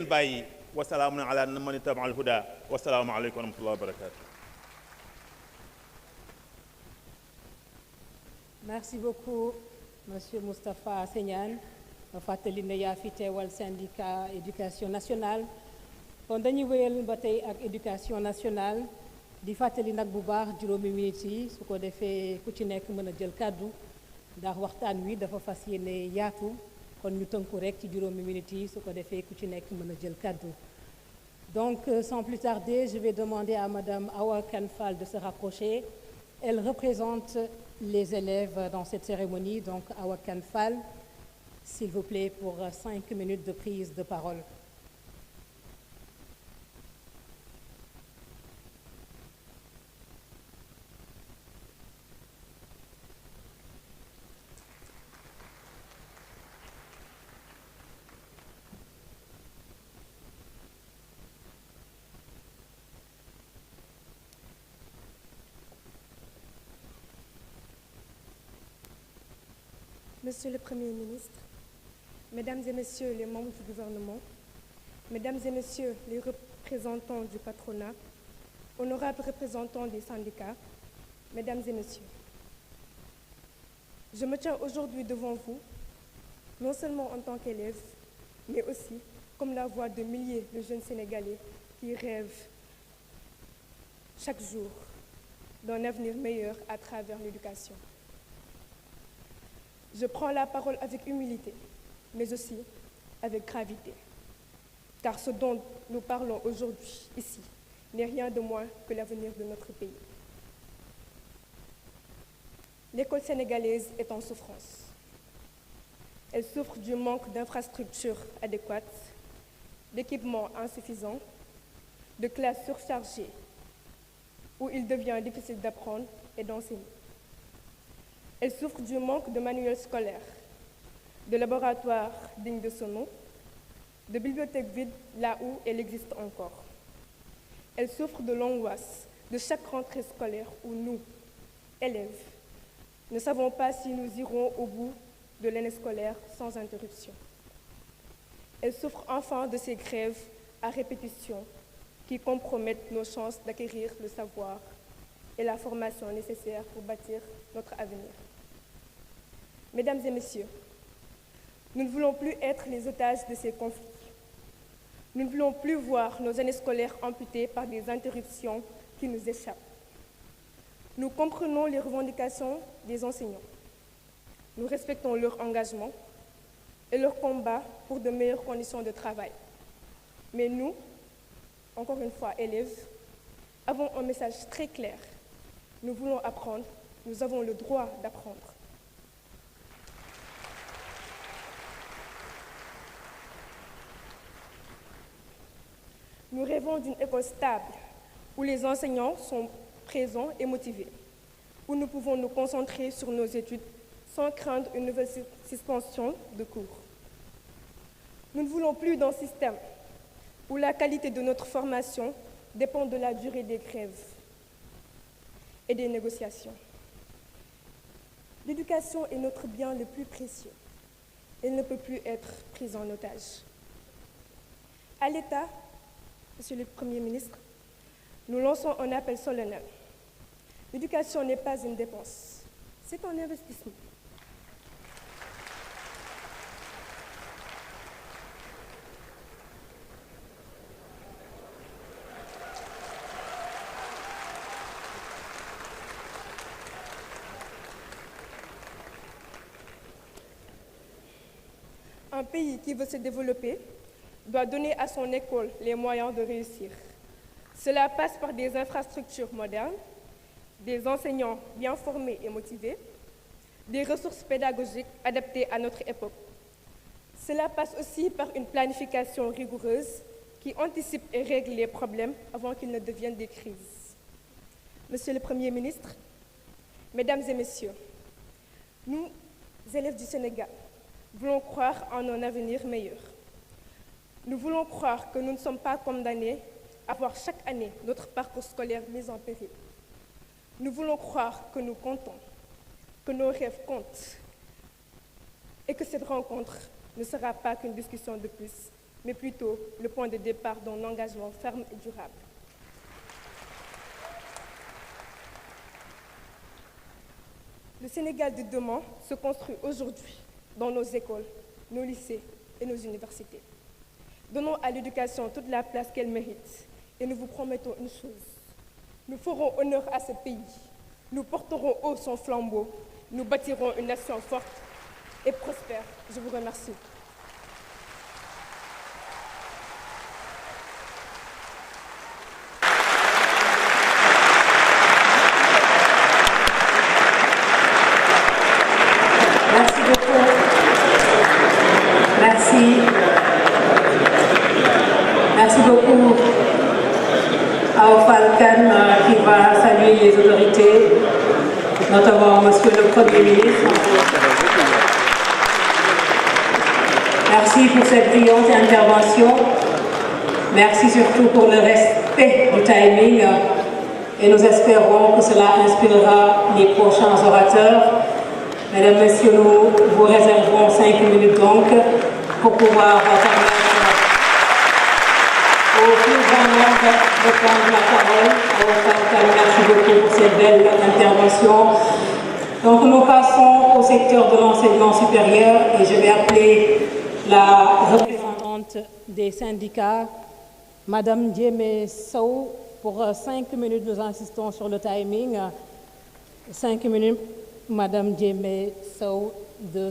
bàyyi wasalaamun ala man ittaba al huda wasalaamu aleykum wa rahmatullahi wa barakatu. Merci beaucoup monsieur Moustapha Segnane ma fàttali ne yaa fi teewal syndicat éducation nationale kon dañuy wéyal ba tey ak éducation nationale di fàttali nag bu baax juróomi minutes yi su ko defee ku ci nekk mën a jël kàddu ndax waxtaan wi dafa fas yéene yaatu kon ñu tënku rek ci juróomi minutes yi su ko defee ku ci nekk mën a jël kàddu. Donc sans plus tarder je vais demander à madame Awa Kane Fall de se rapprocher. Elle représente les élèves dans cette cérémonie, donc Awa Kane Fall, s'il vous plaît, pour 5 minutes de prise de parole. Monsieur le Premier ministre, Mesdames et Messieurs les membres du gouvernement, Mesdames et Messieurs les représentants du patronat, honorables représentants des syndicats, Mesdames et Messieurs, je me tiens aujourd'hui devant vous, non seulement en tant qu'élève, mais aussi comme la voix de milliers de jeunes Sénégalais qui rêvent chaque jour d'un avenir meilleur à travers l'éducation. Je prends la parole avec humilité, mais aussi avec gravité, car ce dont nous parlons aujourd'hui ici n'est rien de moins que l'avenir de notre pays. L'école sénégalaise est en souffrance. Elle souffre du manque d'infrastructures adéquates, d'équipements insuffisants, de classes surchargées, où il devient difficile d'apprendre et d'enseigner. Elle souffre du manque de manuels scolaires, de laboratoires dignes de ce nom, de bibliothèques vides là où elle existe encore. Elle souffre de l'angoisse de chaque rentrée scolaire où nous, élèves, ne savons pas si nous irons au bout de l'année scolaire sans interruption. Elle souffre enfin de ces grèves à répétition qui compromettent nos chances d'acquérir le savoir et la formation nécessaire pour bâtir notre avenir. Mesdames et Messieurs, nous ne voulons plus être les otages de ces conflits. Nous ne voulons plus voir nos années scolaires amputées par des interruptions qui nous échappent. Nous comprenons les revendications des enseignants. Nous respectons leur engagement et leur combat pour de meilleures conditions de travail. Mais nous, encore une fois élèves, avons un message très clair. Nous voulons apprendre, nous avons le droit d'apprendre. Nous rêvons d'une école stable, où les enseignants sont présents et motivés, où nous pouvons nous concentrer sur nos études sans craindre une nouvelle suspension de cours. Nous ne voulons plus d'un système où la qualité de notre formation dépend de la durée des grèves et des négociations. L'éducation est notre bien le plus précieux. Elle ne peut plus être prise en otage. À l'État, Monsieur le Premier ministre, nous lançons un appel solennel. L'éducation n'est pas une dépense, c'est un investissement. Un pays qui veut se développer doit donner à son école les moyens de réussir. Cela passe par des infrastructures modernes, des enseignants bien formés et motivés, des ressources pédagogiques adaptées à notre époque. Cela passe aussi par une planification rigoureuse qui anticipe et règle les problèmes avant qu'ils ne deviennent des crises. Monsieur le Premier ministre, Mesdames et Messieurs, nous, élèves du Sénégal, voulons croire en un avenir meilleur. Nous voulons croire que nous ne sommes pas condamnés à voir chaque année notre parcours scolaire mis en péril. Nous voulons croire que nous comptons, que nos rêves comptent et que cette rencontre ne sera pas qu'une discussion de plus, mais plutôt le point de départ d'un engagement ferme et durable. Le Sénégal de demain se construit aujourd'hui dans nos écoles, nos lycées et nos universités. Donnons à l'éducation toute la place qu'elle mérite et nous vous promettons une chose. Nous ferons honneur à ce pays, nous porterons haut son flambeau, nous bâtirons une nation forte et prospère. Je vous remercie. Merci beaucoup. Merci. Merci beaucoup à Ofalcan qui va saluer les autorités, notamment Monsieur le Premier ministre. Merci pour cette brillante intervention. Merci surtout pour le respect du timing et nous espérons que cela inspirera les prochains orateurs. Mesdames, Messieurs, nous vous réservons 5 minutes donc pour pouvoir permettre au plus grand nombre de prendre la parole. Merci beaucoup pour cette belle intervention. Donc nous passons au secteur de l'enseignement supérieur et je vais appeler la représentante des syndicats, Madame Djemé Sow, pour 5 minutes. Nous insistons sur le timing. 5 minutes, Madame Djemé Sow de